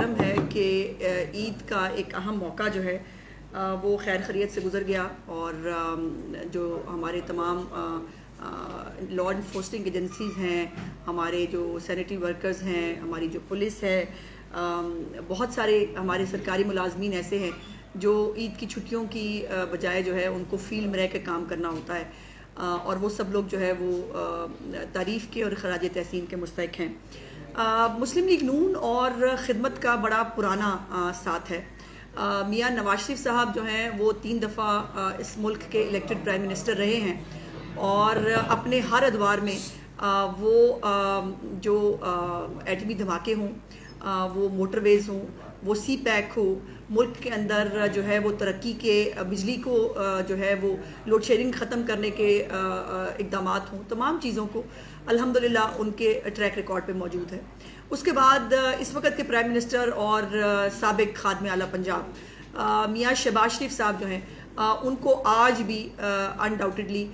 معلوم ہے کہ عید کا ایک اہم موقع جو ہے وہ خیر خیریت سے گزر گیا، اور جو ہمارے تمام لا انفورسنگ ایجنسیز ہیں، ہمارے جو سینیٹری ورکرز ہیں، ہماری جو پولیس ہے، بہت سارے ہمارے سرکاری ملازمین ایسے ہیں جو عید کی چھٹیوں کی بجائے جو ہے ان کو فیلڈ میں رہ کے کام کرنا ہوتا ہے، اور وہ سب لوگ جو ہے وہ تعریف کے اور خراج تحسین کے مستحق ہیں۔ مسلم لیگ نون اور خدمت کا بڑا پرانا ساتھ ہے۔ میاں نواز شریف صاحب جو ہیں وہ 3 دفعہ اس ملک کے الیکٹڈ پرائم منسٹر رہے ہیں، اور اپنے ہر ادوار میں وہ جو ایٹمی دھماکے ہوں، وہ موٹر ویز ہوں، وہ سی پیک ہو، ملک کے اندر جو ہے وہ ترقی کے، بجلی کو جو ہے وہ لوڈ شیئرنگ ختم کرنے کے اقدامات ہوں، تمام چیزوں کو الحمدللہ ان کے ٹریک ریکارڈ پہ موجود ہے۔ اس کے بعد اس وقت کے پرائم منسٹر اور سابق خادم اعلیٰ پنجاب میاں شہباز شریف صاحب جو ہیں، ان کو آج بھی انڈاؤٹڈلی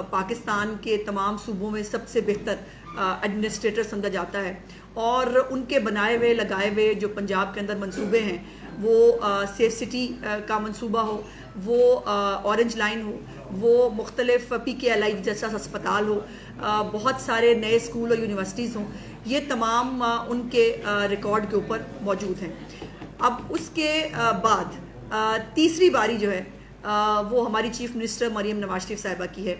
پاکستان کے تمام صوبوں میں سب سے بہتر ایڈمنسٹریٹر سمجھا جاتا ہے، اور ان کے بنائے ہوئے لگائے ہوئے جو پنجاب کے اندر منصوبے ہیں، وہ سیف سٹی کا منصوبہ ہو، وہ اورنج لائن ہو، وہ مختلف PKLI جیسا ہسپتال ہو، بہت سارے نئے اسکول اور یونیورسٹیز ہوں، یہ تمام ان کے ریکارڈ کے اوپر موجود ہیں۔ اب اس کے بعد تیسری باری جو ہے وہ ہماری چیف منسٹر مریم نواز شریف صاحبہ کی ہے،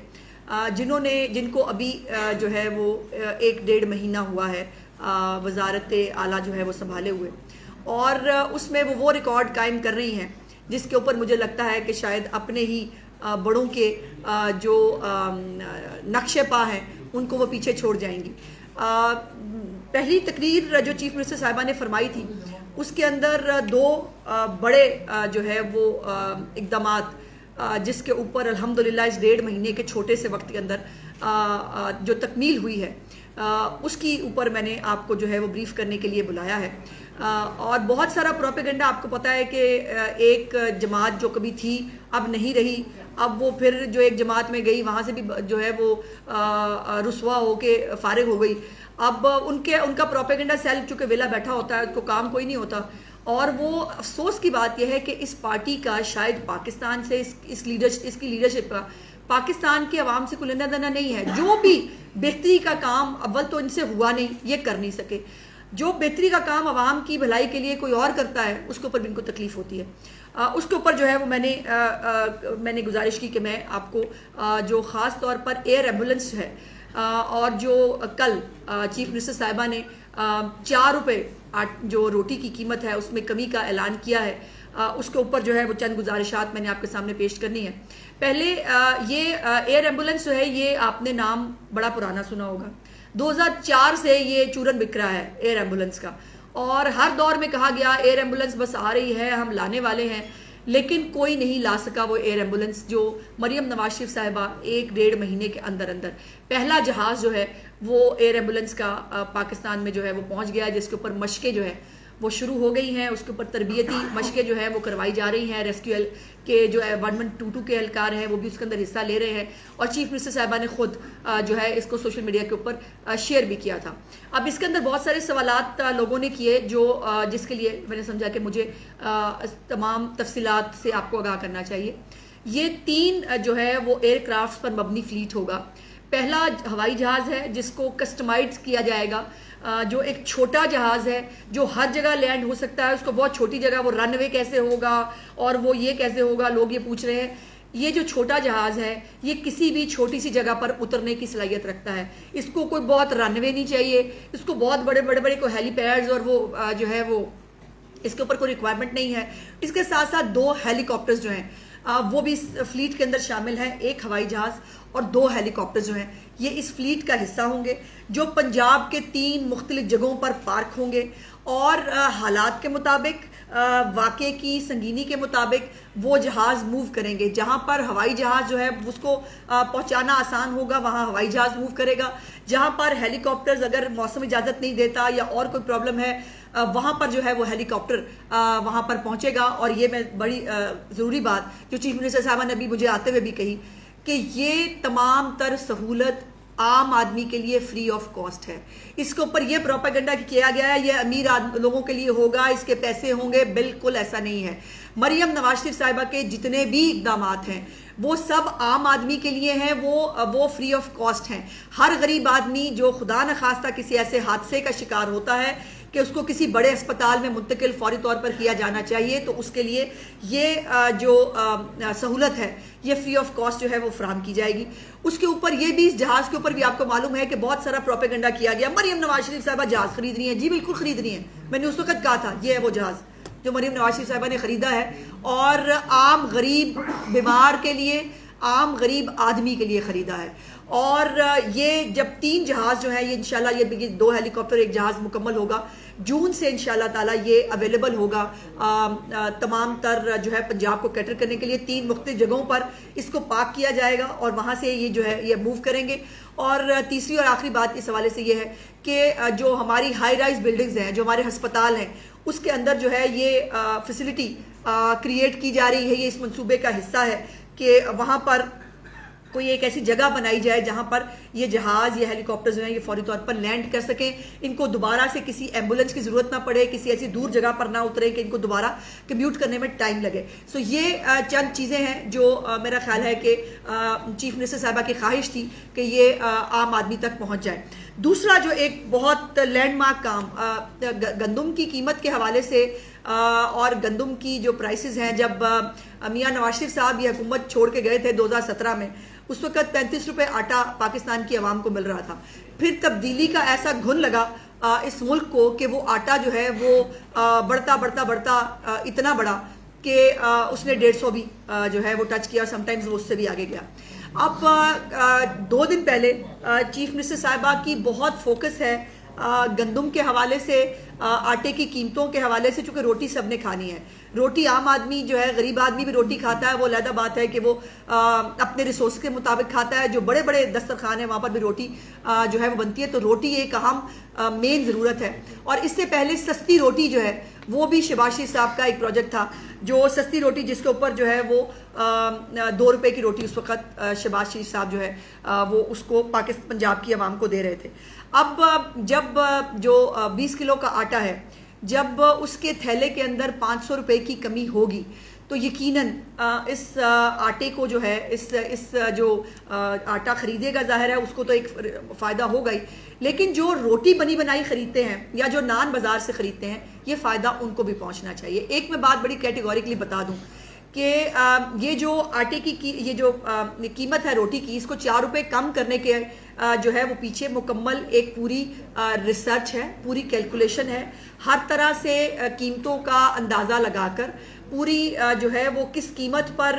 جن کو ابھی جو ہے وہ 1-1.5 مہینہ ہوا ہے وزارت اعلیٰ جو ہے وہ سنبھالے ہوئے، اور اس میں وہ ریکارڈ قائم کر رہی ہیں جس کے اوپر مجھے لگتا ہے کہ شاید اپنے ہی بڑوں کے جو نقشے پا ہیں ان کو وہ پیچھے چھوڑ جائیں گی۔ پہلی تقریر جو چیف منسٹر صاحبہ نے فرمائی تھی، اس کے اندر 2 بڑے جو ہے وہ اقدامات جس کے اوپر الحمدللہ اس 1.5 مہینے کے چھوٹے سے وقت کے اندر جو تکمیل ہوئی ہے، اس کی اوپر میں نے آپ کو جو ہے وہ بریف کرنے کے لیے بلایا ہے۔ اور بہت سارا پروپیگنڈا، آپ کو پتا ہے کہ ایک جماعت جو کبھی تھی اب نہیں رہی، اب وہ پھر جو ایک جماعت میں گئی وہاں سے بھی جو ہے وہ رسوا ہو کے فارغ ہو گئی۔ اب ان کا پروپیگنڈا سیل چونکہ ویلا بیٹھا ہوتا ہے، اس کو کام کوئی نہیں ہوتا، اور وہ افسوس کی بات یہ ہے کہ اس پارٹی کا شاید پاکستان سے اس کی لیڈرشپ کا پاکستان کے عوام سے کوئی لینا دینا نہیں ہے۔ جو بھی بہتری کا کام اول تو ان سے ہوا نہیں، یہ کر نہیں سکے، جو بہتری کا کام عوام کی بھلائی کے لیے کوئی اور کرتا ہے اس کے اوپر بھی ان کو تکلیف ہوتی ہے۔ اس کے اوپر جو ہے وہ میں نے گزارش کی کہ میں آپ کو جو خاص طور پر ایئر ایمبولنس ہے، اور جو کل چیف منسٹر صاحبہ نے 4 روپے جو روٹی کی قیمت ہے اس میں کمی کا اعلان کیا ہے، اس کے اوپر جو ہے وہ چند گزارشات میں نے آپ کے سامنے پیش کرنی ہے۔ پہلے یہ ایئر ایمبولنس جو ہے، یہ آپ نے نام بڑا پرانا سنا ہوگا، 2004 سے یہ چورن بک رہا ہے ایئر ایمبولنس کا، اور ہر دور میں کہا گیا ایئر ایمبولنس بس آ رہی ہے، ہم لانے والے ہیں، لیکن کوئی نہیں لا سکا وہ ایئر ایمبولنس جو مریم نواز شریف صاحبہ 1-1.5 مہینے کے اندر پہلا جہاز جو ہے وہ ایئر ایمبولنس کا پاکستان میں جو ہے وہ پہنچ گیا ہے، جس کے اوپر مشقیں جو ہے وہ شروع ہو گئی ہیں، اس کے اوپر تربیتی مشقیں جو ہے وہ کروائی جا رہی ہیں، ریسکیو کے جو 1122 کے اہلکار ہیں وہ بھی اس کے اندر حصہ لے رہے ہیں، اور چیف منسٹر صاحبہ نے خود جو ہے اس کو سوشل میڈیا کے اوپر شیئر بھی کیا تھا۔ اب اس کے اندر بہت سارے سوالات لوگوں نے کیے، جس کے لیے میں نے سمجھا کہ مجھے تمام تفصیلات سے آپ کو آگاہ کرنا چاہیے۔ یہ 3 جو ہے وہ ایئر کرافٹ پر مبنی فلیٹ ہوگا۔ پہلا ہوائی جہاز ہے جس کو کسٹمائز کیا جائے گا، جو ایک چھوٹا جہاز ہے جو ہر جگہ لینڈ ہو سکتا ہے، اس کو بہت چھوٹی جگہ، وہ رن وے کیسے ہوگا اور وہ یہ کیسے ہوگا، لوگ یہ پوچھ رہے ہیں۔ یہ جو چھوٹا جہاز ہے یہ کسی بھی چھوٹی سی جگہ پر اترنے کی صلاحیت رکھتا ہے، اس کو کوئی بہت رن وے نہیں چاہیے، اس کو بہت بڑے کوئی ہیلی پیڈز اور وہ جو ہے وہ اس کے اوپر کوئی ریکوائرمنٹ نہیں ہے۔ اس کے ساتھ ساتھ 2 ہیلی کاپٹرز جو ہیں وہ بھی اس فلیٹ کے اندر شامل ہیں، 1 ہوائی جہاز اور 2 ہیلی کاپٹر جو ہیں یہ اس فلیٹ کا حصہ ہوں گے، جو پنجاب کے 3 مختلف جگہوں پر پارک ہوں گے، اور حالات کے مطابق، واقعے کی سنگینی کے مطابق وہ جہاز موو کریں گے۔ جہاں پر ہوائی جہاز جو ہے اس کو پہنچانا آسان ہوگا وہاں ہوائی جہاز موو کرے گا، جہاں پر ہیلی کاپٹرز اگر موسم اجازت نہیں دیتا یا اور کوئی پرابلم ہے وہاں پر جو ہے وہ ہیلی کاپٹر وہاں پر پہنچے گا۔ اور یہ میں بڑی ضروری بات جو چیف منسٹر صاحبہ نے ابھی مجھے آتے ہوئے بھی کہی کہ یہ تمام تر سہولت عام آدمی کے لیے فری آف کاسٹ ہے. اس کے اوپر یہ پروپیگنڈا کیا گیا ہے یہ امیر لوگوں کے لیے ہوگا, اس کے پیسے ہوں گے. بالکل ایسا نہیں ہے. مریم نواز شریف صاحبہ کے جتنے بھی اقدامات ہیں وہ سب عام آدمی کے لیے ہیں, وہ فری آف کاسٹ ہیں. ہر غریب آدمی جو خدا نخواستہ کسی ایسے حادثے کا شکار ہوتا ہے کہ اس کو کسی بڑے اسپتال میں منتقل فوری طور پر کیا جانا چاہیے, تو اس کے لیے یہ جو سہولت ہے یہ فری آف کاسٹ جو ہے وہ فراہم کی جائے گی. اس کے اوپر یہ بھی, اس جہاز کے اوپر بھی آپ کو معلوم ہے کہ بہت سارا پروپیگنڈا کیا گیا. مریم نواز شریف صاحبہ جہاز خرید رہی ہیں. جی بالکل خرید رہی ہیں, میں نے اس وقت کہا تھا یہ ہے وہ جہاز جو مریم نواز شریف صاحبہ نے خریدا ہے, اور عام غریب بیمار کے لیے, عام غریب آدمی کے لیے خریدا ہے. اور یہ جب 3 جہاز جو ہیں یہ انشاءاللہ یہ 2 ہیلی کاپٹر 1 جہاز مکمل ہوگا, جون سے انشاءاللہ تعالیٰ یہ اویلیبل ہوگا تمام تر جو ہے پنجاب کو کیٹر کرنے کے لیے. 3 مختلف جگہوں پر اس کو پارک کیا جائے گا اور وہاں سے یہ جو ہے یہ موو کریں گے. اور تیسری اور آخری بات اس حوالے سے یہ ہے کہ جو ہماری ہائی رائز بلڈنگز ہیں, جو ہمارے ہسپتال ہیں, اس کے اندر جو ہے یہ فیسلٹی کریٹ کی جا رہی ہے. یہ اس منصوبے کا حصہ ہے کہ وہاں پر کوئی ایک ایسی جگہ بنائی جائے جہاں پر یہ جہاز یہ ہیلی کاپٹر جو ہیں یہ فوری طور پر لینڈ کر سکیں, ان کو دوبارہ سے کسی ایمبولینس کی ضرورت نہ پڑے, کسی ایسی دور جگہ پر نہ اترے کہ ان کو دوبارہ کمیوٹ کرنے میں ٹائم لگے. سو یہ چند چیزیں ہیں جو میرا خیال ہے کہ چیف منسٹر صاحبہ کی خواہش تھی کہ یہ عام آدمی تک پہنچ جائے. دوسرا جو ایک بہت لینڈ مارک کام گندم کی قیمت کے حوالے سے اور گندم کی جو پرائسز ہیں, جب میاں نواز شریف صاحب یہ حکومت چھوڑ کے گئے تھے 2017 میں, اس وقت 35 روپے آٹا پاکستان کی عوام کو مل رہا تھا. پھر تبدیلی کا ایسا گھن لگا اس ملک کو کہ وہ آٹا جو ہے وہ بڑھتا اتنا بڑا کہ اس نے 150 بھی جو ہے وہ ٹچ کیا, اور سم ٹائمز وہ اس سے بھی آگے گیا. اب 2 دن پہلے چیف منسٹر صاحبہ کی بہت فوکس ہے گندم کے حوالے سے, آٹے کی قیمتوں کے حوالے سے, چونکہ روٹی سب نے کھانی ہے. روٹی عام آدمی جو ہے, غریب آدمی بھی روٹی کھاتا ہے, وہ علیحدہ بات ہے کہ وہ اپنے ریسورس کے مطابق کھاتا ہے. جو بڑے بڑے دسترخوان ہیں وہاں پر بھی روٹی جو ہے وہ بنتی ہے, تو روٹی ایک اہم مین ضرورت ہے. اور اس سے پہلے سستی روٹی جو ہے وہ بھی شہباز شریف صاحب کا ایک پروجیکٹ تھا, جو سستی روٹی جس کے اوپر جو ہے وہ 2 روپے کی روٹی اس وقت شہباز شریف صاحب جو ہے وہ اس کو پنجاب کی عوام کو دے رہے تھے. اب جب جو 20 کلو کا آٹا ہے, جب اس کے تھیلے کے اندر 500 روپے کی کمی ہوگی تو یقیناً اس آٹے کو جو ہے اس جو آٹا خریدے گا ظاہر ہے اس کو تو ایک فائدہ ہوگا ہی, لیکن جو روٹی بنی بنائی خریدتے ہیں یا جو نان بازار سے خریدتے ہیں یہ فائدہ ان کو بھی پہنچنا چاہیے. ایک میں بات بڑی کیٹیگوریکلی بتا دوں کہ یہ جو آٹے کی یہ جو قیمت ہے روٹی کی, اس کو 4 روپے کم کرنے کے جو ہے وہ پیچھے مکمل ایک پوری ریسرچ ہے, پوری کیلکولیشن ہے. ہر طرح سے قیمتوں کا اندازہ لگا کر پوری جو ہے وہ کس قیمت پر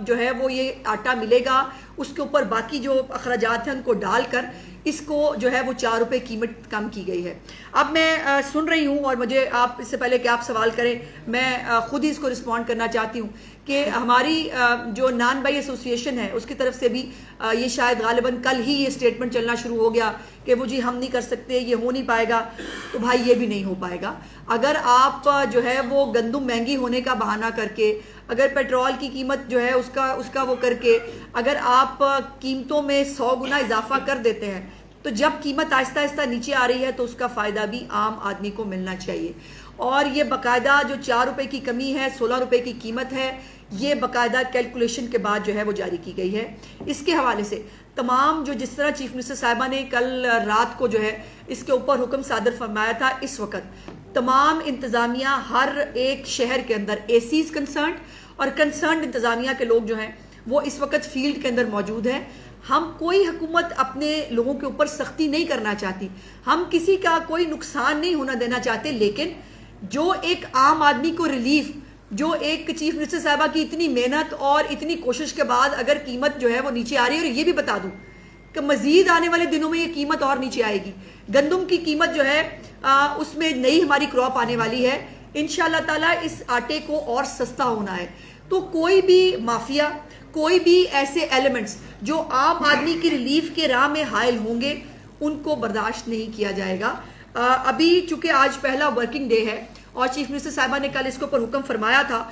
جو ہے وہ یہ آٹا ملے گا, اس کے اوپر باقی جو اخراجات ہیں ان کو ڈال کر اس کو جو ہے وہ 4 روپے قیمت کم کی گئی ہے. اب میں سن رہی ہوں, اور مجھے آپ اس سے پہلے کہ آپ سوال کریں میں خود ہی اس کو رسپونڈ کرنا چاہتی ہوں کہ ہماری جو نان بائی ایسوسیشن ہے اس کی طرف سے بھی یہ شاید غالباً کل ہی یہ اسٹیٹمنٹ چلنا شروع ہو گیا کہ وہ جی ہم نہیں کر سکتے, یہ ہو نہیں پائے گا. تو بھائی یہ بھی نہیں ہو پائے گا. اگر آپ جو ہے وہ گندم مہنگی ہونے کا بہانہ کر کے, اگر پیٹرول کی قیمت جو ہے اس کا وہ کر کے, اگر آپ قیمتوں میں 100 گنا اضافہ کر دیتے ہیں, تو جب قیمت آہستہ آہستہ نیچے آ رہی ہے تو اس کا فائدہ بھی عام آدمی کو ملنا چاہیے. اور یہ باقاعدہ جو 4 روپے کی کمی ہے, 16 روپے کی قیمت ہے, یہ باقاعدہ کیلکولیشن کے بعد جو ہے وہ جاری کی گئی ہے. اس کے حوالے سے تمام جو جس طرح چیف منسٹر صاحبہ نے کل رات کو جو ہے اس کے اوپر حکم صادر فرمایا تھا, اس وقت تمام انتظامیہ ہر ایک شہر کے اندر ایسیز کنسرنڈ اور کنسرنڈ انتظامیہ کے لوگ جو ہیں وہ اس وقت فیلڈ کے اندر موجود ہیں. ہم کوئی حکومت اپنے لوگوں کے اوپر سختی نہیں کرنا چاہتی, ہم کسی کا کوئی نقصان نہیں ہونا دینا چاہتے, لیکن جو ایک عام آدمی کو ریلیف, جو ایک چیف منسٹر صاحبہ کی اتنی محنت اور اتنی کوشش کے بعد اگر قیمت جو ہے وہ نیچے آ رہی ہے, اور یہ بھی بتا دوں کہ مزید آنے والے دنوں میں یہ قیمت اور نیچے آئے گی. گندم کی قیمت جو ہے اس میں نئی ہماری کراپ آنے والی ہے, انشاءاللہ تعالیٰ اس آٹے کو اور سستا ہونا ہے. تو کوئی بھی مافیا, کوئی بھی ایسے ایلیمنٹس جو عام آدمی کی ریلیف کے راہ میں حائل ہوں گے ان کو برداشت نہیں کیا جائے گا. ابھی چونکہ آج پہلا ورکنگ ڈے ہے اور چیف منسٹر صاحبہ نے کل اس کے اوپر حکم فرمایا تھا,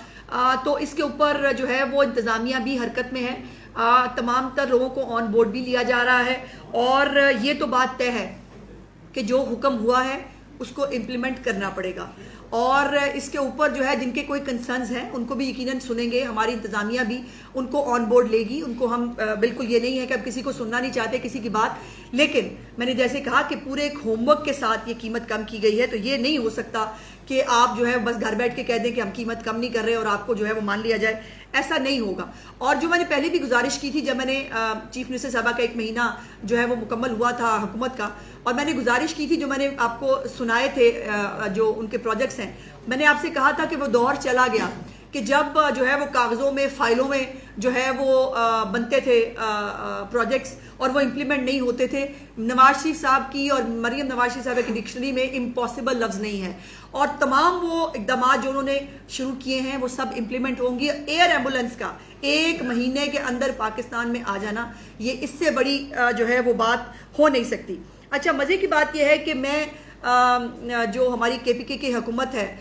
تو اس کے اوپر جو ہے وہ انتظامیہ بھی حرکت میں ہے. تمام تر لوگوں کو آن بورڈ بھی لیا جا رہا ہے، اور یہ تو بات طے ہے کہ جو حکم ہوا ہے اس کو امپلیمنٹ کرنا پڑے گا، اور اس کے اوپر جو ہے جن کے کوئی کنسرنز ہیں ان کو بھی یقیناً سنیں گے، ہماری انتظامیہ بھی ان کو آن بورڈ لے گی، ان کو ہم بالکل یہ نہیں ہے کہ اب کسی کو سننا نہیں چاہتے کسی کی بات، لیکن میں نے جیسے کہا کہ پورے ایک ہوم ورک کے ساتھ یہ قیمت کم کی گئی ہے، تو یہ نہیں ہو سکتا کہ آپ جو ہے بس گھر بیٹھ کے کہہ دیں کہ ہم قیمت کم نہیں کر رہے اور آپ کو جو ہے وہ مان لیا جائے، ایسا نہیں ہوگا۔ اور جو میں نے پہلے بھی گزارش کی تھی جب میں نے چیف منسٹر صاحبہ کا 1 مہینہ جو ہے وہ مکمل ہوا تھا حکومت کا، اور میں نے گزارش کی تھی جو میں نے آپ کو سنائے تھے جو ان کے پروجیکٹس ہیں، میں نے آپ سے کہا تھا کہ وہ دور چلا گیا کہ جب جو ہے وہ کاغذوں میں فائلوں میں جو ہے وہ بنتے تھے پروجیکٹس اور وہ امپلیمنٹ نہیں ہوتے تھے۔ نواز شریف صاحب کی اور مریم نواز شریف صاحب کی ڈکشنری میں امپاسبل لفظ نہیں ہے، اور تمام وہ اقدامات جو انہوں نے شروع کیے ہیں وہ سب امپلیمنٹ ہوں گی۔ ایئر ایمبولنس کا 1 مہینے کے اندر پاکستان میں آ جانا، یہ اس سے بڑی جو ہے وہ بات ہو نہیں سکتی۔ اچھا، مزے کی بات یہ ہے کہ میں جو ہماری KPK کی حکومت ہے،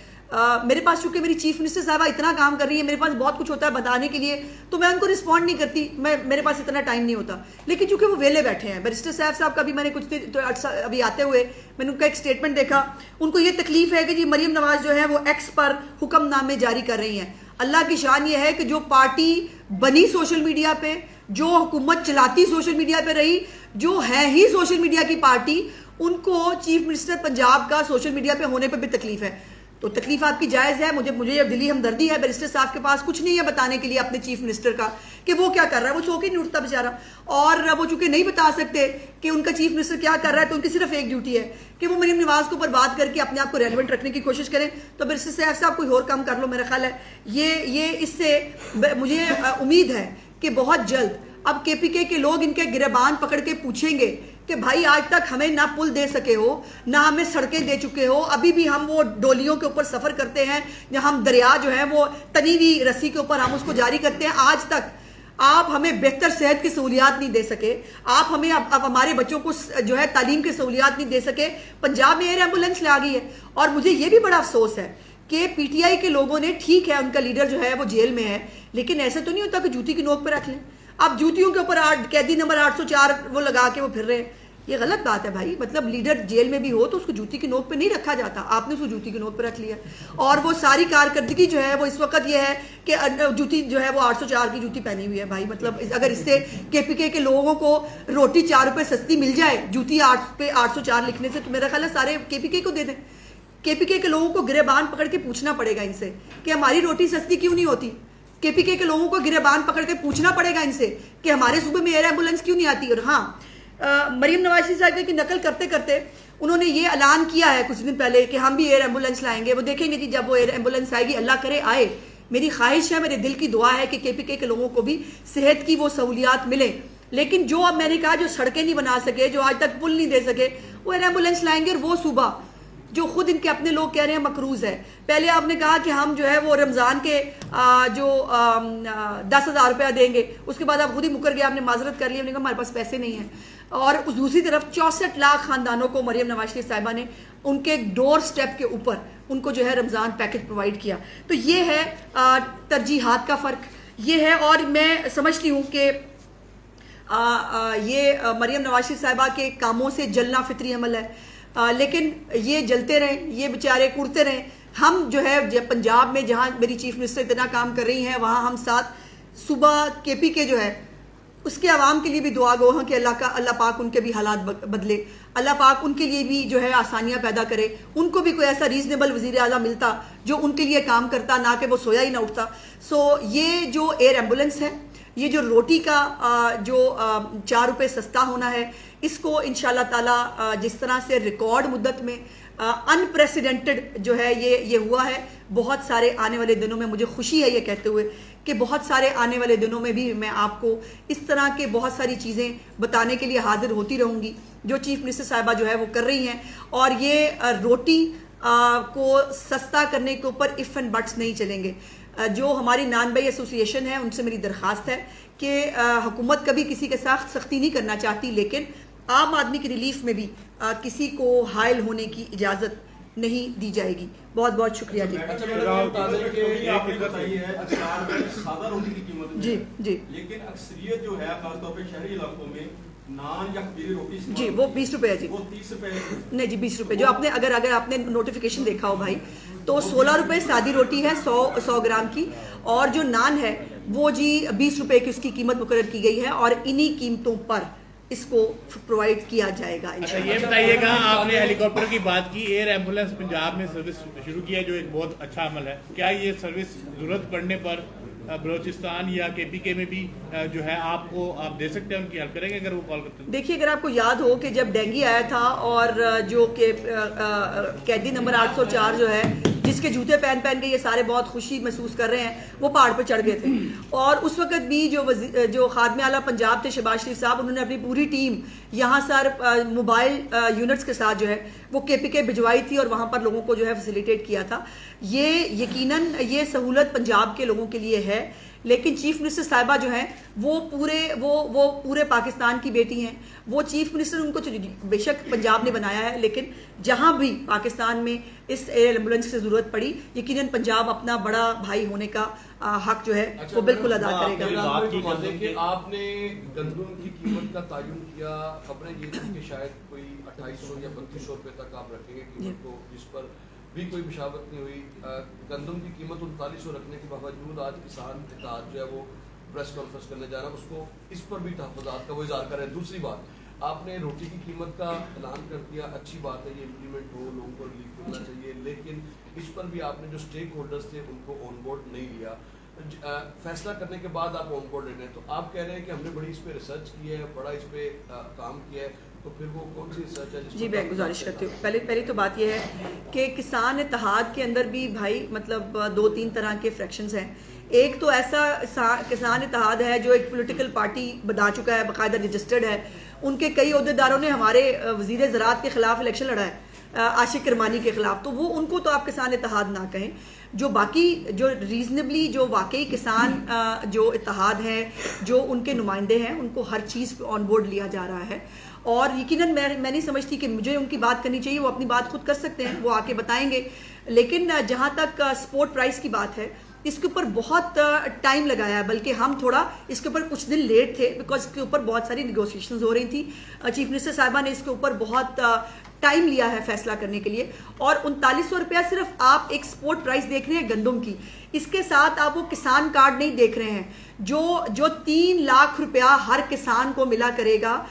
میرے پاس چونکہ میری چیف منسٹر صاحبہ اتنا کام کر رہی ہے، میرے پاس بہت کچھ ہوتا ہے بتانے کے لیے، تو میں ان کو رسپونڈ نہیں کرتی، میرے پاس اتنا ٹائم نہیں ہوتا، لیکن چونکہ وہ ویلے بیٹھے ہیں۔ بیرسٹر صاحب کا بھی میں نے کچھ ابھی آتے ہوئے میں نے ان کا ایک سٹیٹمنٹ دیکھا، ان کو یہ تکلیف ہے کہ جی مریم نواز جو ہے وہ ایکس پر حکم نامے جاری کر رہی ہیں۔ اللہ کی شان یہ ہے کہ جو پارٹی بنی سوشل میڈیا پہ، جو حکومت چلاتی سوشل میڈیا پہ رہی، جو ہے ہی سوشل میڈیا کی پارٹی، ان کو چیف منسٹر پنجاب کا سوشل میڈیا پہ ہونے پہ بھی تکلیف ہے۔ تو تکلیف آپ کی جائز ہے، مجھے اب دلی ہمدردی ہے، بیرسٹر صاحب کے پاس کچھ نہیں ہے بتانے کے لیے اپنے چیف منسٹر کا کہ وہ کیا کر رہا ہے، وہ سو کے نہیں اٹھتا بیچارہ، اور وہ چونکہ نہیں بتا سکتے کہ ان کا چیف منسٹر کیا کر رہا ہے، تو ان کی صرف ایک ڈیوٹی ہے کہ وہ مریم نواز کے اوپر بات کر کے اپنے آپ کو ریلیونٹ رکھنے کی کوشش کریں۔ تو بیرسٹر صاحب کوئی اور کام کر لو، میرا خیال ہے یہ اس سے مجھے امید ہے کہ بہت جلد اب KPK کے لوگ ان کے گریبان پکڑ کے پوچھیں گے کہ بھائی آج تک ہمیں نہ پل دے سکے ہو، نہ ہمیں سڑکیں دے چکے ہو، ابھی بھی ہم وہ ڈولیوں کے اوپر سفر کرتے ہیں، یا ہم دریا جو ہے وہ تنی ہوئی رسی کے اوپر ہم اس کو جاری کرتے ہیں، آج تک آپ ہمیں بہتر صحت کی سہولیات نہیں دے سکے، آپ ہمیں اب ہمارے بچوں کو جو ہے تعلیم کی سہولیات نہیں دے سکے۔ پنجاب میں ایئر ایمبولنس لا گئی ہے، اور مجھے یہ بھی بڑا افسوس ہے کہ PTI کے لوگوں نے، ٹھیک ہے ان کا لیڈر جو ہے وہ جیل میں ہے، لیکن ایسے تو نہیں ہوتا کہ جوتی کی نوک پہ رکھ لیں، اب جوتیوں کے اوپر قیدی نمبر 804 وہ لگا کے وہ پھر رہے ہیں، یہ غلط بات ہے بھائی۔ مطلب لیڈر جیل میں بھی ہو تو اس کو جوتی کی نوک پہ نہیں رکھا جاتا، آپ نے اس کو جوتی کی نوک پہ رکھ لیا، اور وہ ساری کارکردگی جو ہے وہ اس وقت یہ ہے کہ جوتی جو ہے وہ 804 کی جوتی پہنی ہوئی ہے بھائی۔ مطلب اگر اس سے KPK کے لوگوں کو روٹی 4 روپے سستی مل جائے جوتی 8 پہ 804 لکھنے سے، تو میرا خیال ہے سارے KPK کو دے دیں۔ KPK کے لوگوں کو گریبان پکڑ کے پوچھنا پڑے گا ان سے کہ ہماری روٹی سستی کیوں نہیں ہوتی، KPK کے لوگوں کو گریبان پکڑ کے پوچھنا پڑے گا ان سے کہ ہمارے صوبے میں ایئر ایمبولنس کیوں نہیں آتی۔ اور ہاں، مریم نواز شریف صاحب کی نقل کرتے کرتے انہوں نے یہ اعلان کیا ہے کچھ دن پہلے کہ ہم بھی ایئر ایمبولنس لائیں گے، وہ دیکھیں گے جی جب وہ ایئر ایمبولنس آئے گی، اللہ کرے آئے، میری خواہش ہے، میرے دل کی دعا ہے کہ KPK کے لوگوں کو بھی صحت کی وہ سہولیات ملے، لیکن جو اب میں نے کہا جو سڑکیں نہیں بنا سکے، جو آج تک پل نہیں دے سکے، وہ ایئر ایمبولنس لائیں گے، اور وہ صوبہ جو خود ان کے اپنے لوگ کہہ رہے ہیں مقروض ہے۔ پہلے آپ نے کہا کہ ہم جو ہے وہ رمضان کے جو 10,000 روپیہ دیں گے، اس کے بعد آپ خود ہی مکر گئے، آپ نے معذرت کر لی، ہم نے کہا ہمارے پاس پیسے نہیں ہیں، اور اس دوسری طرف 64 لاکھ خاندانوں کو مریم نواز شریف صاحبہ نے ان کے ڈور سٹیپ کے اوپر ان کو جو ہے رمضان پیکج پرووائڈ کیا۔ تو یہ ہے ترجیحات کا فرق، یہ ہے، اور میں سمجھتی ہوں کہ یہ مریم نواز شریف صاحبہ کے کاموں سے جلنا فطری عمل ہے، لیکن یہ جلتے رہیں، یہ بیچارے کڑتے رہیں، ہم جو ہے پنجاب میں جہاں میری چیف منسٹر اتنا کام کر رہی ہیں وہاں ہم ساتھ صوبہ KPK جو ہے اس کے عوام کے لیے بھی دعا گو ہیں کہ اللہ پاک ان کے بھی حالات بدلے، اللہ پاک ان کے لیے بھی جو ہے آسانیاں پیدا کرے، ان کو بھی کوئی ایسا ریزنیبل وزیر اعظم ملتا جو ان کے لیے کام کرتا، نہ کہ وہ سویا ہی نہ اٹھتا۔ یہ جو ایئر ایمبولنس ہے، یہ جو روٹی کا جو 4 روپے سستا ہونا ہے، اس کو انشاءاللہ تعالی جس طرح سے ریکارڈ مدت میں انپریسیڈنٹڈ جو ہے یہ ہوا ہے، بہت سارے آنے والے دنوں میں مجھے خوشی ہے یہ کہتے ہوئے کہ بہت سارے آنے والے دنوں میں بھی میں آپ کو اس طرح کے بہت ساری چیزیں بتانے کے لیے حاضر ہوتی رہوں گی جو چیف منسٹر صاحبہ جو ہے وہ کر رہی ہیں، اور یہ روٹی کو سستا کرنے کے اوپر اف اینڈ بٹس نہیں چلیں گے۔ جو ہماری نان بائی ایسوسی ایشن ہے ان سے میری درخواست ہے کہ حکومت کبھی کسی کے ساتھ سختی نہیں کرنا چاہتی، لیکن عام آدمی کی ریلیف میں بھی کسی کو حائل ہونے کی اجازت نہیں دی جائے گی. بہت بہت شکریہ جی. جی جی لیکن اکثریت جو ہے خاص طور پہ شہری علاقوں میں نان یا کبیری روٹی جی وہ 20 روپے ہے جی. وہ 30 روپے نہیں جی 20 روپے. جو آپ نے اگر آپ نے نوٹیفیکیشن دیکھا ہو بھائی تو 16 روپے سادی روٹی ہے 100 گرام کی, اور جو نان ہے وہ جی 20 روپے کی اس کی قیمت مقرر کی گئی ہے, اور انہی قیمتوں پر اس کو پرووائڈ کیا جائے گا. یہ بتائیے گا, آپ نے ہیلی کاپٹر کی بات کی, ایئر ایمبولینس پنجاب میں سروس شروع کی ہے جو ایک بہت اچھا عمل ہے. کیا یہ سروس ضرورت پڑنے پر بلوچستان یا KPK میں بھی جو ہے آپ دے سکتے ہیں, ان کی ہیلپ کریں گے اگر وہ کال کرتے ہیں؟ دیکھیے اگر آپ کو یاد ہو کہ جب ڈینگی آیا تھا اور جو کہ قیدی نمبر 804 جو ہے جس کے جوتے پہن کے یہ سارے بہت خوشی محسوس کر رہے ہیں, وہ پہاڑ پہ چڑھ گئے تھے, اور اس وقت بھی جو خادم اعلیٰ پنجاب تھے شہباز شریف صاحب, انہوں نے اپنی پوری ٹیم یہاں سر موبائل یونٹس کے ساتھ جو ہے وہ KPK بھجوائی تھی اور وہاں پر لوگوں کو جو ہے فیسیلیٹیٹ کیا تھا. یہ یقیناً یہ سہولت پنجاب کے لوگوں کے لیے ہے, لیکن چیف منسٹر صاحبہ جو ہیں وہ پورے پاکستان کی بیٹی ہیں. وہ چیف منسٹر ان کو بے شک پنجاب نے بنایا ہے, لیکن جہاں بھی پاکستان میں اس ایئر ایمبولینس کی ضرورت پڑی یقیناً پنجاب اپنا بڑا بھائی ہونے کا حق جو ہے وہ بالکل ادا کرے گا. آپ نے گندم کی قیمت کا تعین کیا, خبریں یہ تھی کہ شاید کوئی 2800 یا 3200 روپے تک آپ رکھیں گے قیمت کو, جس پر بھی کوئی مشاورت نہیں ہوئی. گندم کی قیمت 3900 رکھنے کے باوجود آج کسان اتحاد جو ہے وہ پریس کانفرنس کرنے جا رہا ہے, اس کو اس پر بھی تحفظات کا وہ اظہار کر رہے ہیں. دوسری بات, آپ نے روٹی کی قیمت کا اعلان کر دیا, اچھی بات ہے, یہ امپلیمنٹ ہو, لوگوں کو ریلیف ملنا چاہیے, لیکن اس پر بھی آپ نے جو اسٹیک ہولڈرز تھے ان کو آن بورڈ نہیں لیا. فیصلہ کرنے کے بعد آپ آن بورڈ لے رہے ہیں, تو آپ کہہ رہے ہیں کہ ہم نے بڑی اس پہ ریسرچ کی ہے, بڑا اس پہ کام کیا ہے, تو پھر وہ کون سی ریسرچ ہے؟ جی میں گزارش کرتی ہوں, پہلی تو بات یہ ہے کہ کسان اتحاد کے اندر بھی بھائی مطلب 2-3 طرح کے فریکشنز ہیں. ایک تو ایسا کسان اتحاد ہے جو ایک پولیٹیکل پارٹی بنا چکا ہے, باقاعدہ رجسٹرڈ ہے, ان کے کئی عہدیداروں نے ہمارے وزیر زراعت کے خلاف الیکشن لڑا ہے, عاشق کرمانی کے خلاف, تو وہ ان کو تو آپ کسان اتحاد نہ کہیں. جو باقی جو ریزنیبلی جو واقعی کسان جو اتحاد ہیں, جو ان کے نمائندے ہیں, ان کو ہر چیز پہ آن بورڈ لیا جا رہا ہے. اور یقیناً میں نہیں سمجھتی کہ مجھے ان کی بات کرنی چاہیے, وہ اپنی بات خود کر سکتے ہیں, وہ آ کے بتائیں گے. لیکن جہاں تک سپورٹ پرائز کی بات ہے, اس کے اوپر بہت ٹائم لگایا ہے, بلکہ ہم تھوڑا اس کے اوپر کچھ دن لیٹ تھے, بیکاز اس کے اوپر بہت ساری نیگوسیشنز ہو رہی تھی. چیف منسٹر صاحبہ نے اس کے اوپر بہت ٹائم لیا ہے فیصلہ کرنے کے لیے, اور 3900 روپیہ صرف آپ ایک سپورٹ پرائز دیکھ رہے ہیں گندم کی, اس کے ساتھ آپ وہ کسان کارڈ نہیں دیکھ رہے ہیں جو 3 لاکھ روپیہ ہر کسان کو ملا کرے گا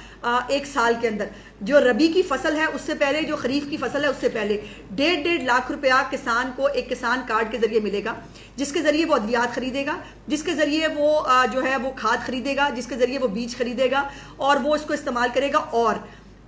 ایک سال کے اندر. جو ربی کی فصل ہے اس سے پہلے, جو خریف کی فصل ہے اس سے پہلے 1.5 لاکھ روپیہ کسان کو ایک کسان کارڈ کے ذریعے ملے گا, جس کے ذریعے وہ ادویات خریدے گا, جس کے ذریعے وہ جو ہے وہ کھاد خریدے گا, جس کے ذریعے وہ بیج خریدے گا, اور وہ اس کو استعمال کرے گا. اور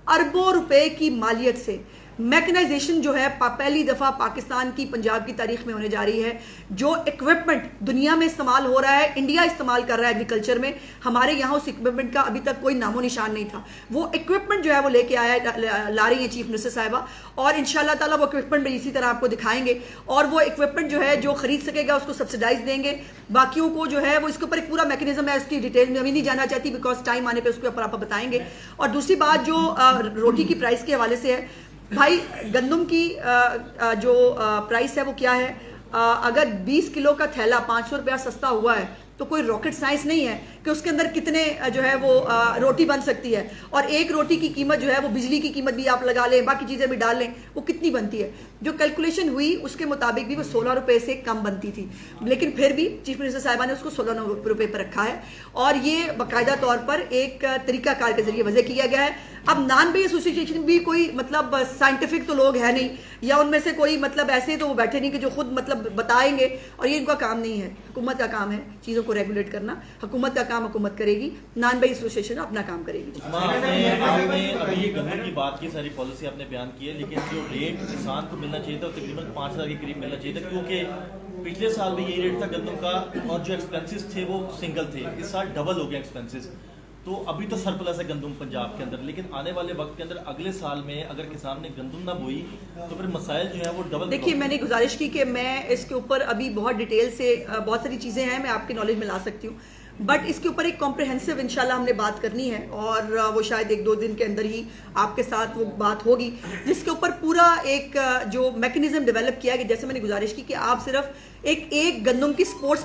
اربوں روپے کی مالیت سے میکنائزیشن جو ہے پہلی دفعہ پاکستان کی پنجاب کی تاریخ میں ہونے جا رہی ہے. جو ایکوپمنٹ دنیا میں استعمال ہو رہا ہے, انڈیا استعمال کر رہا ہے ایگریکلچر میں, ہمارے یہاں اس ایکوپمنٹ کا ابھی تک کوئی نام و نشان نہیں تھا. وہ ایکوپمنٹ جو ہے وہ لے کے لا رہی ہیں چیف منسٹر صاحبہ, اور انشاءاللہ تعالیٰ وہ ایکوپمنٹ بھی اسی طرح آپ کو دکھائیں گے, اور وہ ایکوپمنٹ جو ہے جو خرید سکے گا اس کو سبسڈائز دیں گے. باقیوں کو جو ہے وہ اس کے اوپر ایک پورا میکنزم ہے, اس کی ڈیٹیل میں ابھی نہیں جانا چاہتی, بیکاز ٹائم آنے پہ اس کے اوپر آپ بتائیں گے. اور دوسری بات جو روٹی کی پرائس کے حوالے سے ہے, بھائی گندم کی جو پرائس ہے وہ کیا ہے, اگر 20 کلو کا تھیلا 500 روپیہ سستا ہوا ہے تو کوئی راکٹ سائنس نہیں ہے کہ اس کے اندر کتنے جو ہے وہ روٹی بن سکتی ہے. اور ایک روٹی کی قیمت جو ہے وہ بجلی کی قیمت بھی آپ لگا لیں, باقی چیزیں بھی ڈال لیں, وہ کتنی بنتی ہے. جو کیلکولیشن ہوئی اس کے مطابق بھی وہ 16 روپے سے کم بنتی تھی, لیکن پھر بھی چیف منسٹر صاحبہ نے اس کو 16 روپے پر رکھا ہے, اور یہ باقاعدہ طور پر ایک طریقہ کار کے ذریعے وضع کیا گیا ہے. اب نان بے ایسوسیشن بھی کوئی مطلب سائنٹیفک تو لوگ ہیں نہیں, یا ان میں سے کوئی مطلب ایسے تو وہ بیٹھے نہیں کہ جو خود مطلب بتائیں گے, اور یہ ان کا کام نہیں ہے. حکومت کا کام ہے چیزوں کو ریگولیٹ کرنا, حکومت کا کام حکومت کرے گی, نان بے ایسوسیشن اپنا کام کرے گی. ابھی یہ گندم کی بات کی, ساری پالیسی آپ نے بیان کی ہے, لیکن جو ریٹ کسان کو ملنا چاہیے تھا تقریباً 5000 کے قریب ملنا چاہیے تھا, کیونکہ پچھلے سال بھی یہی ریٹ تھا گندم کا, اور جو ایکسپینسز تھے وہ سنگل تھے. اس سال ڈبل ہو گیا ایکسپینسز, تو ابھی تو سرپلس ہے گندم پنجاب کے اندر, لیکن آنے والے وقت کے اندر اگلے سال میں اگر کسان نے گندم نہ بوئی تو پھر مسائل جو ہیں وہ ڈبل. دیکھیے میں نے گزارش کی کہ میں اس کے اوپر ابھی بہت ڈیٹیل سے بہت ساری چیزیں ہیں میں آپ کے نالج میں لا سکتی ہوں. بٹ اس کے اوپر ایک کمپریہنسو انشاءاللہ ہم نے بات کرنی ہے اور وہ شاید 1-2 دن کے اندر ہی آپ کے ساتھ وہ بات ہوگی جس کے اوپر پورا ایک جو میکنزم ڈیولپ کیا گیا. جیسے میں نے گزارش کی کہ آپ صرف ایک گندم کی سپورٹس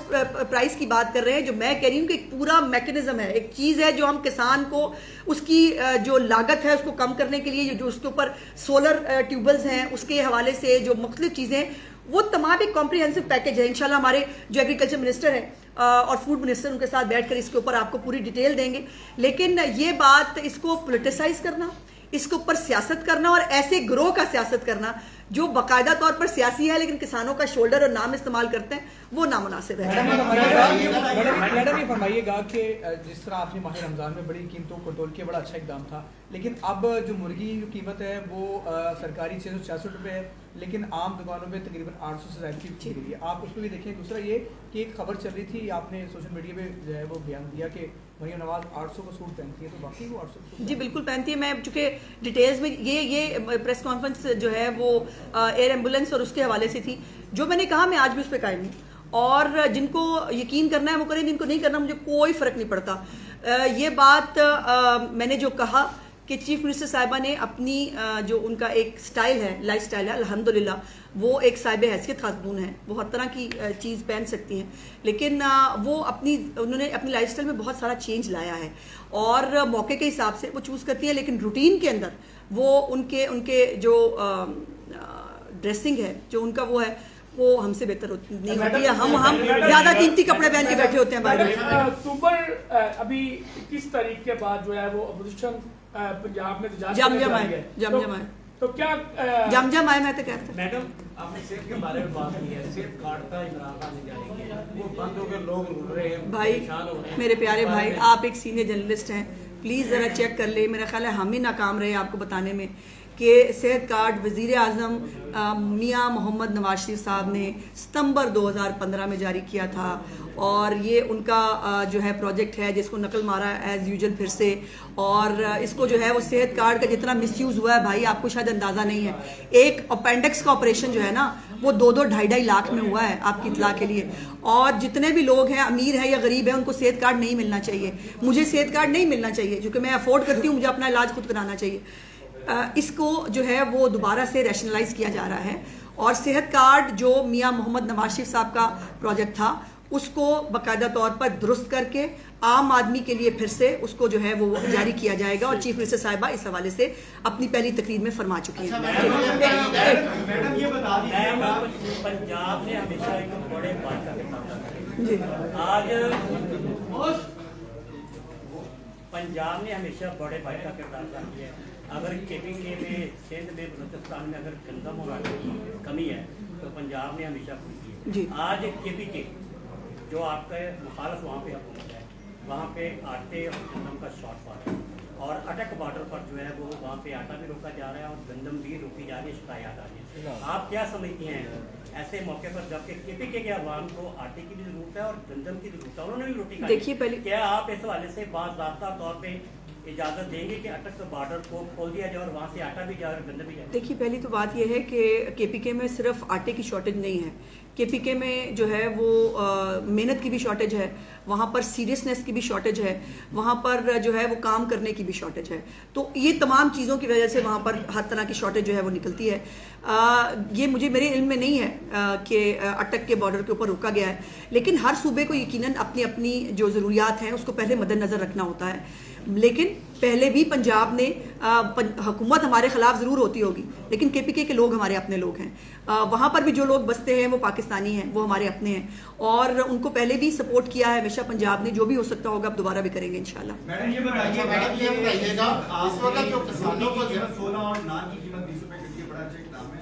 پرائز کی بات کر رہے ہیں, جو میں کہہ رہی ہوں کہ ایک پورا میکنزم ہے, ایک چیز ہے جو ہم کسان کو اس کی جو لاگت ہے اس کو کم کرنے کے لیے جو اس کے اوپر سولر ٹیوبلز ہیں اس کے حوالے سے جو مختلف چیزیں وہ تمام ایک کمپریہنسو پیکج ہے. انشاءاللہ ہمارے جو ایگریکلچر منسٹر ہیں اور فوڈ منسٹر ان کے ساتھ بیٹھ کر اس کے اوپر آپ کو پوری ڈیٹیل دیں گے. لیکن یہ بات اس کو پولیٹیسائز کرنا, اس کے اوپر سیاست کرنا اور ایسے گروہ کا سیاست کرنا جو باقاعدہ طور پر سیاسی ہے لیکن کسانوں کا شولڈر اور نام استعمال کرتے ہیں, وہ نامناسب ہے. میڈم یہ فرمائیے گا کہ جس طرح آپ نے ماہ رمضان میں بڑی قیمتوں کو کنٹرول کیا, بڑا اچھا اقدام تھا, لیکن اب جو مرغی جو قیمت ہے وہ سرکاری 666 روپے ہے لیکن عام دکانوں میں تقریباً 800 سے زائد کی گئی ہے. آپ اس پہ بھی دیکھیں. دوسرا یہ کہ ایک خبر چل رہی تھی, آپ نے سوشل میڈیا پہ جو ہے وہ بیان دیا کہ مریم نواز 800 کا سوٹ پہنتی ہے, تو واقعی وہ 800 جی بالکل پہنتی ہے. میں چونکہ ڈیٹیلز میں یہ پریس کانفرنس جو ہے وہ ایئر ایمبولینس اور اس کے حوالے سے تھی. جو میں نے کہا میں آج بھی اس پہ قائم ہوں اور جن کو یقین کرنا ہے وہ کریں, جن کو نہیں کرنا مجھے کوئی فرق نہیں پڑتا. یہ بات میں نے جو کہا کہ چیف منسٹر صاحبہ نے اپنی جو ان کا ایک سٹائل ہے, لائف سٹائل ہے, الحمدللہ وہ ایک صاحب حیثیت خاتون ہیں, وہ ہر طرح کی چیز پہن سکتی ہیں, لیکن وہ انہوں نے اپنی لائف سٹائل میں بہت سارا چینج لایا ہے اور موقع کے حساب سے وہ چوز کرتی ہیں. لیکن روٹین کے اندر وہ ان کے جو ڈریسنگ ہے, جو ان کا وہ ہے, وہ ہم سے بہتر نہیں ہوتی ہے. ہم زیادہ قیمتی کپڑے پہن کے بیٹھے ہوتے ہیں. اکتوبر ابھی 21 تاریخ کے بعد جو ہے وہ اپوزیشن پنجاب میں جم آئے تو کیا جم آئے. میں تو کہتا ہوں میڈم آپ نے صحت کے بارے میں بات کی ہے, صحت کارڈ کا عمران خان نے جاری کیا, وہ بند ہو گئے, لوگ رو رہے ہیں, بھائی میرے پیارے بھائی, آپ ایک سینئر جرنلسٹ ہیں, پلیز ذرا چیک کر لیں. میرا خیال ہے ہم ہی ناکام رہے آپ کو بتانے میں کہ صحت کارڈ وزیر اعظم میاں محمد نواز شریف صاحب نے ستمبر 2015 میں جاری کیا تھا اور یہ ان کا جو ہے پروجیکٹ ہے جس کو نقل مارا ایز یوزل پھر سے, اور اس کو جو ہے وہ صحت کارڈ کا جتنا مس یوز ہوا ہے بھائی آپ کو شاید اندازہ نہیں ہے. ایک اپینڈکس کا آپریشن جو ہے نا وہ 2-2.5 لاکھ میں ہوا ہے آپ کی اطلاع کے لیے. اور جتنے بھی لوگ ہیں, امیر ہیں یا غریب ہیں, ان کو صحت کارڈ نہیں ملنا چاہیے. مجھے صحت کارڈ نہیں ملنا چاہیے کیونکہ میں افورڈ کرتی ہوں, مجھے اپنا علاج خود کرانا چاہیے. اس کو جو ہے وہ دوبارہ سے ریشنلائز کیا جا رہا ہے اور صحت کارڈ جو میاں محمد نواز شریف صاحب کا پروجیکٹ تھا اس کو باقاعدہ طور پر درست کر کے عام آدمی کے لیے پھر سے اس کو جو ہے وہ جاری کیا جائے گا. اور چیف منسٹر صاحبہ اس حوالے سے اپنی پہلی تقریر میں فرما چکی ہیں. میڈم یہ بتا دیجیے, پنجاب نے ہمیشہ ایک بڑے بات جی آج پنجاب نے ہمیشہ بڑے بھائی کا کردار ادا کیا ہے. اگر کے پی کے میں سندھ میں بلوچستان میں اگر گندم اور آٹے کی کمی ہے تو پنجاب نے ہمیشہ پوچھی ہے. آج کے پی کے جو آپ کا مخالف وہاں پہ حکومت ہے, وہاں پہ آٹے اور گندم کا شارٹ فال ہے اور اٹک بارڈر پر جو ہے وہ وہاں پہ آٹا بھی روکا جا رہا ہے اور گندم بھی روکی جا رہی ہے, شکایات آ رہی ہے. آپ کیا سمجھتی ہیں ایسے موقع پر جبکہ کے پی کے عوام کو آٹے کی بھی ضرورت ہے اور گندم کی ضرورت ہے, انہوں نے بھی روٹی کھائی. دیکھیے پہلے کیا آپ اس حوالے سے باضابطہ طور پہ اجازت دیں گے کہ اٹک بارڈر کو کھول دیا جائے اور وہاں سے آٹا بھی جائے اور گندم بھی جائے؟ دیکھیے پہلی تو بات یہ ہے کہ کے پی کے میں صرف آٹے کی شارٹیج نہیں ہے, کے پی کے میں جو ہے وہ محنت کی بھی شارٹیج ہے, وہاں پر سیریسنیس کی بھی شارٹیج ہے, وہاں پر جو ہے وہ کام کرنے کی بھی شارٹیج ہے. تو یہ تمام چیزوں کی وجہ سے وہاں پر ہر طرح کی شارٹیج جو ہے وہ نکلتی ہے. یہ میرے علم میں نہیں ہے کہ اٹک کے بارڈر کے اوپر روکا گیا ہے, لیکن ہر صوبے کو یقیناً اپنی اپنی جو ضروریات ہیں اس کو پہلے مد نظر رکھنا ہوتا ہے. لیکن پہلے بھی پنجاب نے حکومت ہمارے خلاف ضرور ہوتی ہوگی لیکن کے پی کے لوگ ہمارے اپنے لوگ ہیں, وہاں پر بھی جو لوگ بستے ہیں وہ پاکستانی ہیں, وہ ہمارے اپنے ہیں اور ان کو پہلے بھی سپورٹ کیا ہے ہمیشہ پنجاب نے. جو بھی ہو سکتا ہوگا اب دوبارہ بھی کریں گے انشاءاللہ. میڈم یہ بتائیے گا اس وقت جو کسانوں کو 16 اور نان کی قیمت 20 روپے کے بڑا چیک دام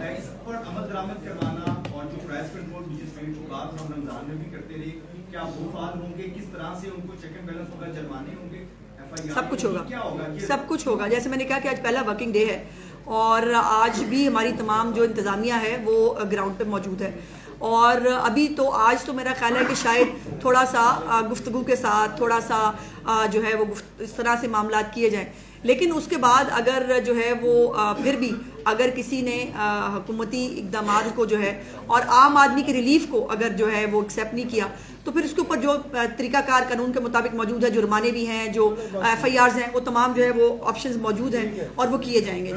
ہے, اس پر عمل درآمد کروانا اور جو پرائس کنٹرول جس کی بات ہم رمضان میں بھی کرتے رہے, کیا وہ فعال ہوں گے, کس طرح سے ان کو چیک اینڈ بیلنس ہوگا, جرمانے ہوں گے, سب کچھ ہوگا, سب کچھ ہوگا. جیسے میں نے کہا کہ آج پہلا ورکنگ ڈے ہے اور آج بھی ہماری تمام جو انتظامیہ ہے وہ گراؤنڈ پہ موجود ہے اور ابھی تو آج تو میرا خیال ہے کہ شاید تھوڑا سا گفتگو کے ساتھ تھوڑا سا جو ہے وہ اس طرح سے معاملات کیے جائیں, لیکن اس کے بعد اگر جو ہے وہ پھر بھی اگر کسی نے حکومتی اقدامات کو جو ہے اور عام آدمی کے ریلیف کو اگر جو ہے وہ ایکسیپٹ نہیں کیا تو پھر اس کے اوپر جو طریقہ کار قانون کے مطابق موجود ہے، جرمانے بھی ہیں، جو ایف آئی آرز ہیں، وہ تمام جو ہے وہ آپشنز موجود ہیں اور وہ کیے جائیں گے.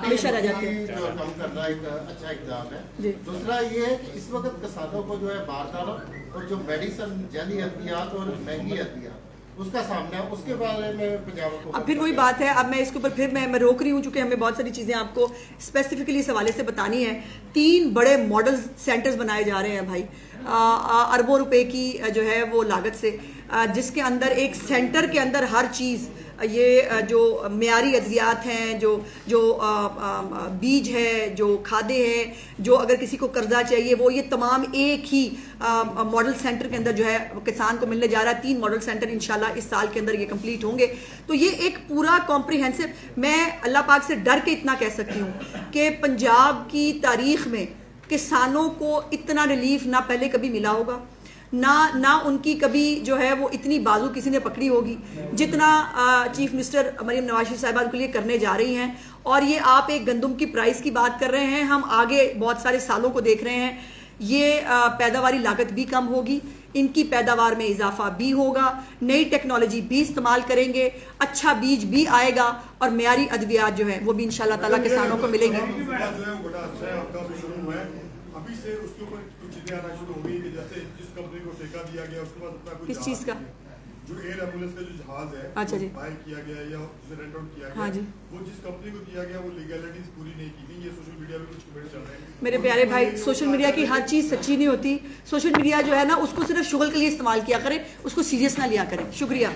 ہمیشہ رہ جاتے ہیں. کم کرنا ایک اچھا اقدام ہے. دوسرا یہ ہے کہ اس وقت کسانوں کو جو ہے باردار اور جو میڈیسن جعلی ادویات اور مہنگی ادویات اس کا سامنا ہے، اس کے بارے میں پنجاب کو اب پھر وہی بات ہے. اب میں اس کے اوپر پھر میں روک رہی ہوں چونکہ ہمیں بہت ساری چیزیں آپ کو اسپیسیفکلی اس حوالے سے بتانی ہے. 3 بڑے ماڈل سینٹرز بنائے جا رہے ہیں بھائی، اربوں روپے کی جو ہے وہ لاگت سے، جس کے اندر ایک سینٹر کے اندر ہر چیز، یہ جو معیاری ادویات ہیں، جو بیج ہے، جو کھادیں ہیں، جو اگر کسی کو قرضہ چاہیے وہ، یہ تمام ایک ہی ماڈل سینٹر کے اندر جو ہے کسان کو ملنے جا رہا ہے. 3 ماڈل سینٹر انشاءاللہ اس سال کے اندر یہ کمپلیٹ ہوں گے. تو یہ ایک پورا کمپریہنسو، میں اللہ پاک سے ڈر کے اتنا کہہ سکتی ہوں کہ پنجاب کی تاریخ میں کسانوں کو اتنا ریلیف نہ پہلے کبھی ملا ہوگا، نہ ان کی کبھی جو ہے وہ اتنی بازو کسی نے پکڑی ہوگی جتنا چیف منسٹر مریم نواز شریف صاحبہ کے لیے کرنے جا رہی ہیں. اور یہ آپ ایک گندم کی پرائس کی بات کر رہے ہیں، ہم آگے بہت سارے سالوں کو دیکھ رہے ہیں. یہ پیداواری لاگت بھی کم ہوگی، ان کی پیداوار میں اضافہ بھی ہوگا، نئی ٹیکنالوجی بھی استعمال کریں گے، اچھا بیج بھی آئے گا اور معیاری ادویات جو ہیں وہ بھی انشاءاللہ تعالیٰ کسانوں کو ملیں گی. ابھی سے اس کے اوپر کچھ چیزیں آنا شروع ہو گئی کہ جیسے جس کمپنی کو ٹھیکہ دیا گیا اس کے بعد اپنا کچھ کس چیز کا؟ جو ایئر ایمبولینس کا جو جہاز ہے، اچھا جی، بائی کیا گیا یا اسے رینٹ آؤٹ کیا ہاں گیا، جی، وہ جس کمپنی کو دیا گیا وہ لیگلٹیز پوری نہیں کی گئی. یہ سوشل میڈیا پہ کچھ کمنٹ چل رہے ہیں. میرے پیارے بھائی، سوشل میڈیا کی ہر چیز سچی نہیں ہوتی. سوشل میڈیا جو ہے نا اس کو صرف شغل کے لیے استعمال کیا کریں، اس کو سیریس نہ لیا کریں. شکریہ.